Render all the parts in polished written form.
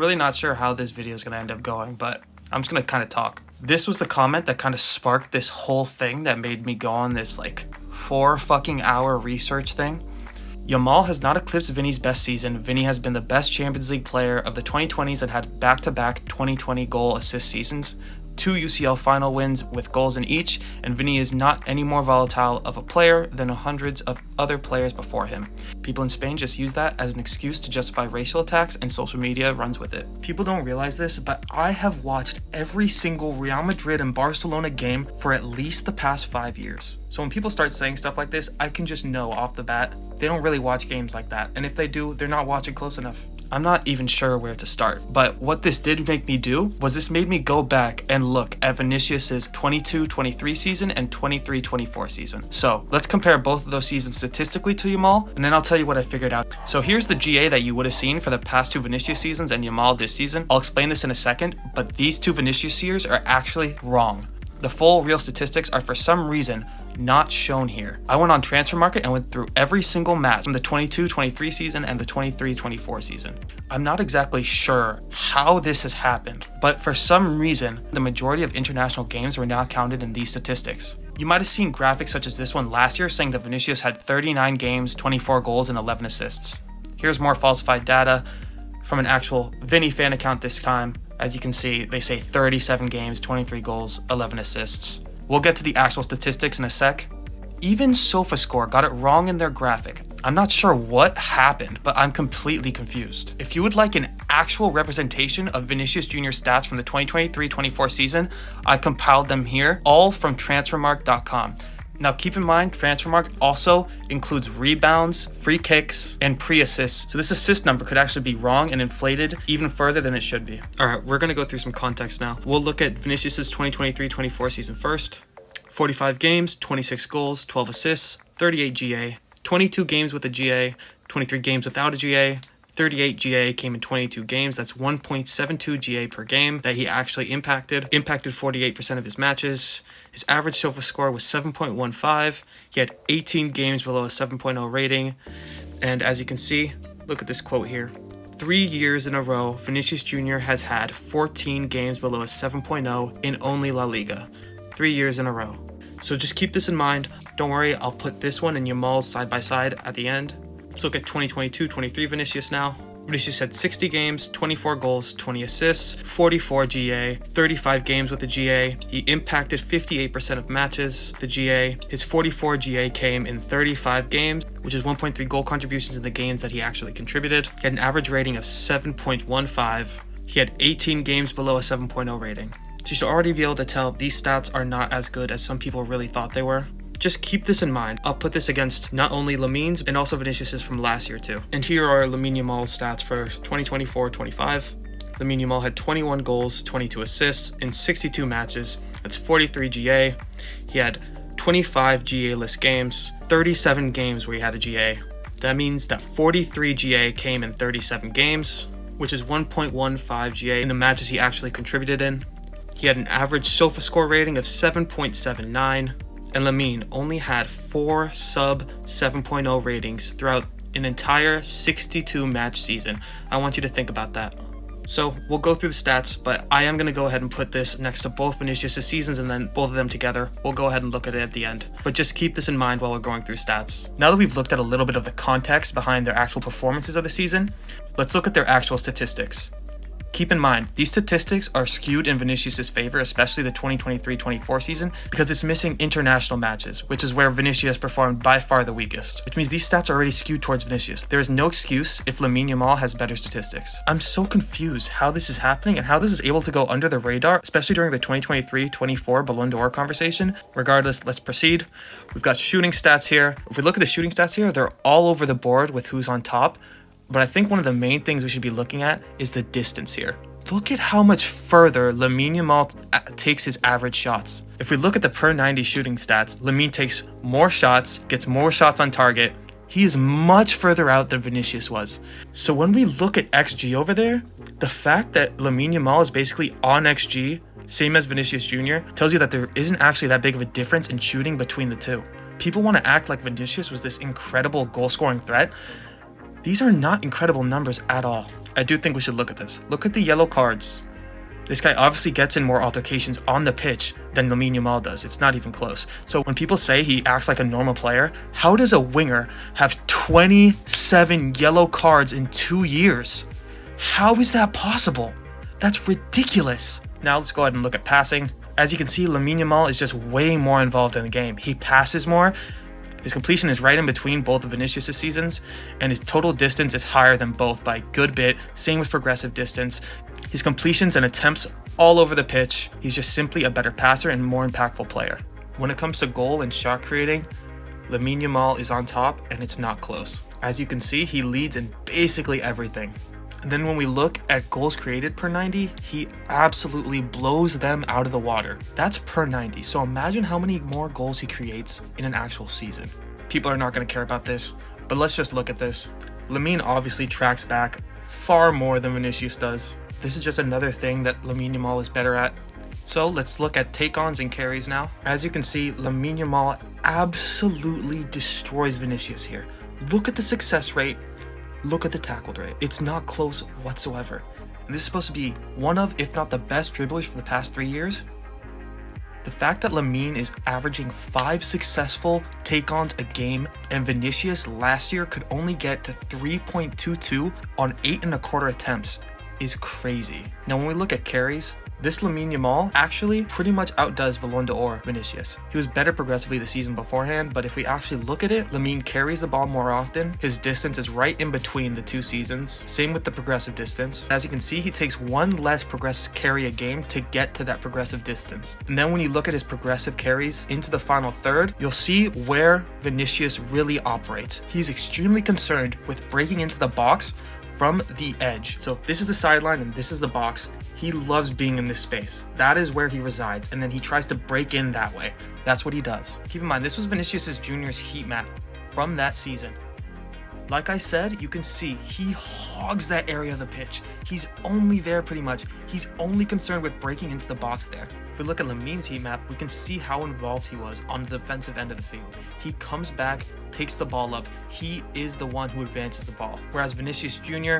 Really not sure how this video is going to end up going, but I'm just going to kind of talk. This was the comment that kind of sparked this whole thing that made me go on this like 4 fucking hour research thing. Yamal has not eclipsed Vini's best season. Vini has been the best Champions League player of the 2020s and had back-to-back 2020 goal assist seasons, 2 UCL final wins with goals in each, and Vini is not any more volatile of a player than hundreds of other players before him. People in Spain just use that as an excuse to justify racial attacks, and social media runs with it. People don't realize this, but I have watched every single Real Madrid and Barcelona game for at least the past 5 years. So when people start saying stuff like this, I can just know off the bat, they don't really watch games like that. And if they do, they're not watching close enough. I'm not even sure where to start, but what this did make me do was this made me go back and look at Vinicius's 22-23 season and 23-24 season. So let's compare both of those seasons statistically to Yamal, and then I'll tell you what I figured out. So here's the GA that you would have seen for the past 2 Vinicius seasons and Yamal this season. I'll explain this in a second, but these 2 Vinicius years are actually wrong. The full real statistics are for some reason not shown here. I went on Transfer Market and went through every single match from the 22-23 season and the 23-24 season. I'm not exactly sure how this has happened, but for some reason, the majority of international games were now counted in these statistics. You might have seen graphics such as this one last year saying that Vinicius had 39 games, 24 goals, and 11 assists. Here's more falsified data from an actual Vini fan account this time. As you can see, they say 37 games, 23 goals, 11 assists. We'll get to the actual statistics in a sec. Even SofaScore got it wrong in their graphic. I'm not sure what happened, but I'm completely confused. If you would like an actual representation of Vinicius Jr. stats from the 2023-24 season, I compiled them here, all from transfermarkt.com. Now keep in mind, Transfermarkt also includes rebounds, free kicks, and pre-assists. So this assist number could actually be wrong and inflated even further than it should be. All right, we're gonna go through some context now. We'll look at Vinicius's 2023-24 season first. 45 games, 26 goals, 12 assists, 38 GA, 22 games with a GA, 23 games without a GA, 38 GA came in 22 games. That's 1.72 GA per game that he actually impacted 48% of his matches. His average SofaScore was 7.15. He had 18 games below a 7.0 rating. And as you can see, look at this quote here. 3 years in a row, Vinicius Jr. has had 14 games below a 7.0 in only La Liga. 3 years in a row. So just keep this in mind. Don't worry, I'll put this one and Yamal's side by side at the end. Let's look at 2022-23 Vinicius now. Vinicius had 60 games, 24 goals, 20 assists, 44 GA, 35 games with the GA. He impacted 58% of matches, the GA. His 44 GA came in 35 games, which is 1.3 goal contributions in the games that he actually contributed. He had an average rating of 7.15. He had 18 games below a 7.0 rating. So you should already be able to tell these stats are not as good as some people really thought they were. Just keep this in mind. I'll put this against not only Lamine's and also Vinicius's from last year too. And here are Lamine Yamal's stats for 2024-25. Lamine Yamal had 21 goals, 22 assists in 62 matches. That's 43 GA. He had 25 GA-less games, 37 games where he had a GA. That means that 43 GA came in 37 games, which is 1.15 GA in the matches he actually contributed in. He had an average SofaScore rating of 7.79. And Lamine only had 4 sub 7.0 ratings throughout an entire 62 match season. I want you to think about that. So we'll go through the stats, but I am going to go ahead and put this next to both Vinicius' seasons and then both of them together. We'll go ahead and look at it at the end. But just keep this in mind while we're going through stats. Now that we've looked at a little bit of the context behind their actual performances of the season, let's look at their actual statistics. Keep in mind, these statistics are skewed in Vinicius' favor, especially the 2023-24 season, because it's missing international matches, which is where Vinicius performed by far the weakest, which means these stats are already skewed towards Vinicius. There is no excuse if Lamine Yamal has better statistics. I'm so confused how this is happening and how this is able to go under the radar, especially during the 2023-24 Ballon d'Or conversation. Regardless, let's proceed. We've got shooting stats here. If we look at the shooting stats here, they're all over the board with who's on top. But I think one of the main things we should be looking at is the distance here. Look at how much further Lamine Yamal takes his average shots. If we look at the per 90 shooting stats, Lamine takes more shots, gets more shots on target. He is much further out than Vinicius was. So when we look at XG over there, the fact that Lamine Yamal is basically on XG, same as Vinicius Jr., tells you that there isn't actually that big of a difference in shooting between the two. People want to act like Vinicius was this incredible goal-scoring threat. These are not incredible numbers at all. I do think we should look at this. Look at the yellow cards. This guy obviously gets in more altercations on the pitch than Lamine Yamal does. It's not even close. So when people say he acts like a normal player, how does a winger have 27 yellow cards in 2 years? How is that possible? That's ridiculous. Now let's go ahead and look at passing. As you can see, Lamine Yamal is just way more involved in the game. He passes more. His completion is right in between both of Vinicius' seasons, and his total distance is higher than both by a good bit. Same with progressive distance. His completions and attempts all over the pitch. He's just simply a better passer and more impactful player. When it comes to goal and shot creating, Lamine Yamal is on top, and it's not close. As you can see, he leads in basically everything. And then when we look at goals created per 90, he absolutely blows them out of the water. That's per 90. So imagine how many more goals he creates in an actual season. People are not going to care about this, but let's just look at this. Lamine obviously tracks back far more than Vinicius does. This is just another thing that Lamine Yamal is better at. So let's look at take-ons and carries now. As you can see, Lamine Yamal absolutely destroys Vinicius here. Look at the success rate. Look at the tackled rate. It's not close whatsoever. And this is supposed to be one of, if not the best dribblers for the past 3 years. The fact that Lamine is averaging 5 successful take-ons a game and Vinicius last year could only get to 3.22 on 8.25 attempts is crazy. Now when we look at carries, this Lamine Yamal actually pretty much outdoes Ballon d'Or Vinicius. He was better progressively the season beforehand, but if we actually look at it, Lamine carries the ball more often. His distance is right in between the 2 seasons. Same with the progressive distance. As you can see, he takes 1 less progressive carry a game to get to that progressive distance. And then when you look at his progressive carries into the final third, you'll see where Vinicius really operates. He's extremely concerned with breaking into the box from the edge. So if this is the sideline and this is the box, he loves being in this space. That is where he resides, and then he tries to break in that way. That's what he does. Keep in mind, this was Vinicius Jr.'s heat map from that season. Like I said, you can see he hogs that area of the pitch. He's only there pretty much. He's only concerned with breaking into the box there. If we look at Lamine's heat map, we can see how involved he was on the defensive end of the field. He comes back, takes the ball up. He is the one who advances the ball. Whereas Vinicius Jr.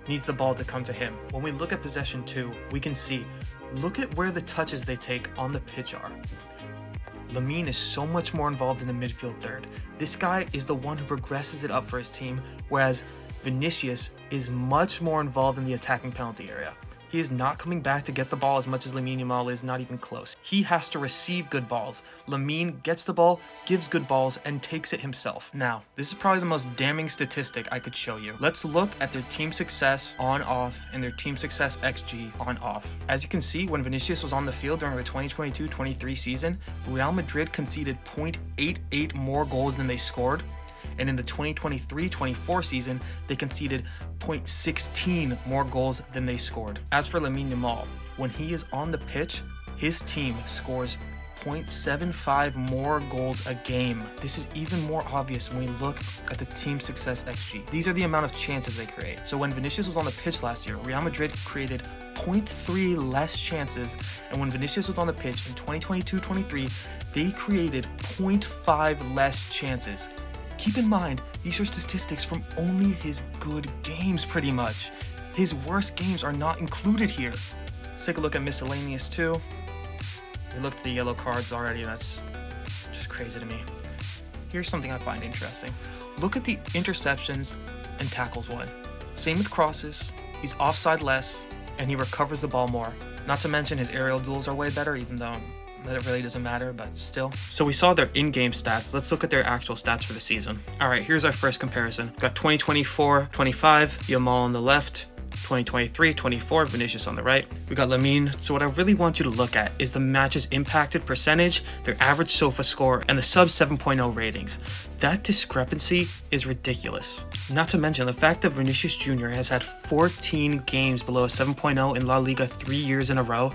needs the ball to come to him. When we look at possession 2, we can see, look at where the touches they take on the pitch are. Lamine is so much more involved in the midfield third. This guy is the one who progresses it up for his team, whereas Vinicius is much more involved in the attacking penalty area. He is not coming back to get the ball as much as Lamine Yamal is, not even close. He has to receive good balls. Lamine gets the ball, gives good balls, and takes it himself. Now, this is probably the most damning statistic I could show you. Let's look at their team success on-off and their team success XG on-off. As you can see, when Vinicius was on the field during the 2022-23 season, Real Madrid conceded 0.88 more goals than they scored. And in the 2023-24 season, they conceded 0.16 more goals than they scored. As for Lamine Yamal, when he is on the pitch, his team scores 0.75 more goals a game. This is even more obvious when we look at the team success XG. These are the amount of chances they create. So when Vinicius was on the pitch last year, Real Madrid created 0.3 less chances, and when Vinicius was on the pitch in 2022-23, they created 0.5 less chances. Keep in mind, these are statistics from only his good games pretty much. His worst games are not included here. Let's take a look at miscellaneous too. We looked at the yellow cards already, that's just crazy to me. Here's something I find interesting. Look at the interceptions and tackles won. Same with crosses, he's offside less, and he recovers the ball more. Not to mention his aerial duels are way better, even though that it really doesn't matter, but still. So we saw their in-game stats. Let's look at their actual stats for the season. All right, here's our first comparison. Got 2024-25, Yamal on the left, 2023-24, Vinicius on the right. We got Lamine. So what I really want you to look at is the matches impacted percentage, their average SOFA score, and the sub 7.0 ratings. That discrepancy is ridiculous. Not to mention the fact that Vinicius Jr. has had 14 games below a 7.0 in La Liga 3 years in a row.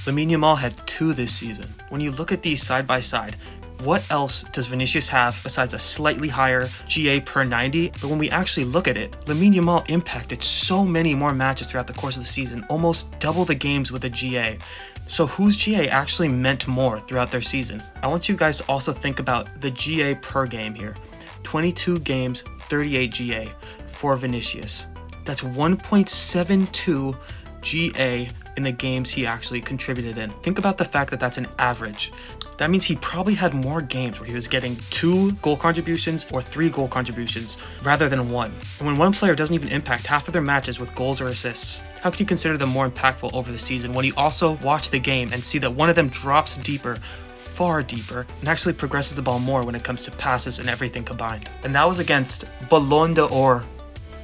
Lamine Yamal had 2 this season. When you look at these side by side, what else does Vinicius have besides a slightly higher GA per 90? But when we actually look at it, Lamine Yamal impacted so many more matches throughout the course of the season, almost double the games with a GA. So whose GA actually meant more throughout their season? I want you guys to also think about the GA per game here. 22 games, 38 GA for Vinicius. That's 1.72 GA in the games he actually contributed in. Think about the fact that that's an average. That means he probably had more games where he was getting 2 goal contributions or 3 goal contributions rather than 1. And when one player doesn't even impact half of their matches with goals or assists, how can you consider them more impactful over the season when you also watch the game and see that one of them drops deeper, far deeper, and actually progresses the ball more when it comes to passes and everything combined? And that was against Ballon d'Or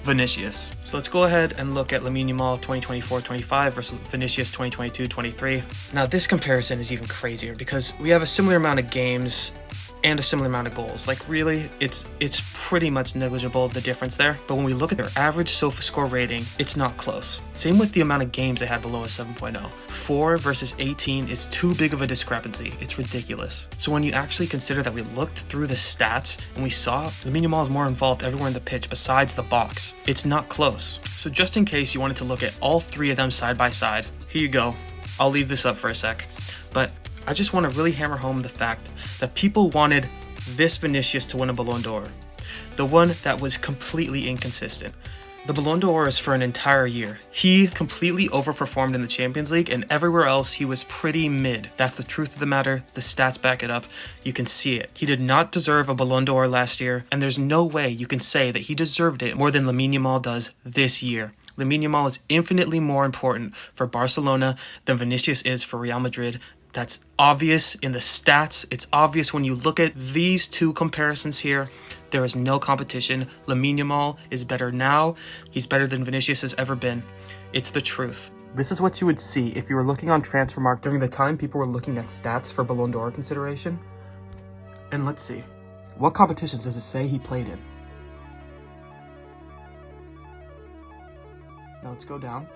Vinicius. So let's go ahead and look at Lamine Yamal 2024-25 versus Vinicius 2022-23. Now this comparison is even crazier because we have a similar amount of games and a similar amount of goals. Like really, it's pretty much negligible, the difference there. But when we look at their average SofaScore rating, it's not close. Same with the amount of games they had below a 7.0. 4 versus 18 is too big of a discrepancy. It's ridiculous. So when you actually consider that we looked through the stats and we saw Lamine Yamal is more involved everywhere in the pitch besides the box, it's not close. So just in case you wanted to look at all 3 of them side by side, here you go. I'll leave this up for a sec. But I just want to really hammer home the fact that people wanted this Vinicius to win a Ballon d'Or. The one that was completely inconsistent. The Ballon d'Or is for an entire year. He completely overperformed in the Champions League, and everywhere else he was pretty mid. That's the truth of the matter. The stats back it up. You can see it. He did not deserve a Ballon d'Or last year, and there's no way you can say that he deserved it more than Lamine Yamal does this year. Lamine Yamal is infinitely more important for Barcelona than Vinicius is for Real Madrid. That's obvious in the stats. It's obvious when you look at these 2 comparisons here. There is no competition. Lamine Yamal is better now. He's better than Vinicius has ever been. It's the truth. This is what you would see if you were looking on Transfermarkt during the time people were looking at stats for Ballon d'Or consideration. And let's see. What competitions does it say he played in? Now let's go down.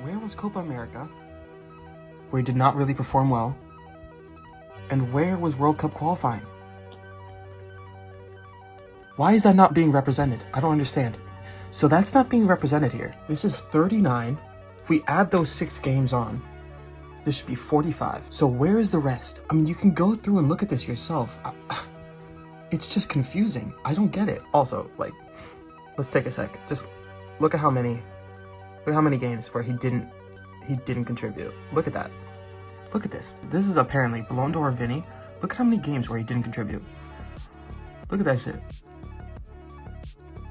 Where was Copa America, where he did not really perform well? And where was World Cup qualifying? Why is that not being represented? I don't understand. So that's not being represented here. This is 39. If we add those 6 games on, this should be 45. So where is the rest? I mean, you can go through and look at this yourself. It's just confusing. I don't get it. Also, like, let's take a sec. Just look at how many games where he didn't contribute. Look at that. Look at this. This is apparently Ballon d'Or Vini. Look at how many games where he didn't contribute. Look at that shit.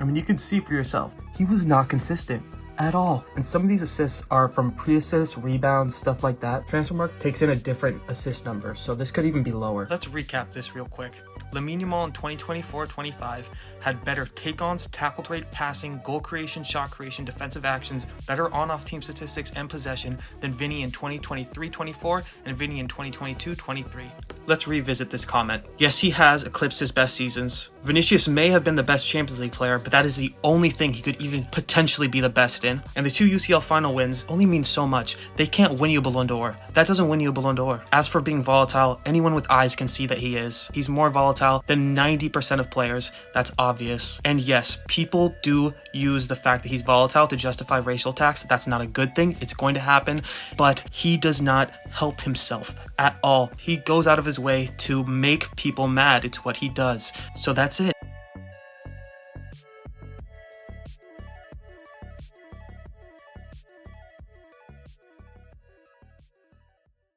I mean, you can see for yourself. He was not consistent at all. And some of these assists are from pre-assists, rebounds, stuff like that. Transfermarkt takes in a different assist number, so this could even be lower. Let's recap this real quick. Lamine Yamal in 2024-25 had better take-ons, tackle rate, passing, goal creation, shot creation, defensive actions, better on-off team statistics and possession than Vini in 2023-24 and Vini in 2022-23. Let's revisit this comment. Yes, he has eclipsed his best seasons. Vinicius may have been the best Champions League player, but that is the only thing he could even potentially be the best in. And the 2 UCL final wins only mean so much. They can't win you a Ballon d'Or. That doesn't win you a Ballon d'Or. As for being volatile, anyone with eyes can see that he is. He's more volatile than 90% of players. That's obvious. And yes, people do use the fact that he's volatile to justify racial tax. That's not a good thing. It's going to happen, but he does not help himself at all. He goes out of his way to make people mad. It's what he does. So that's it.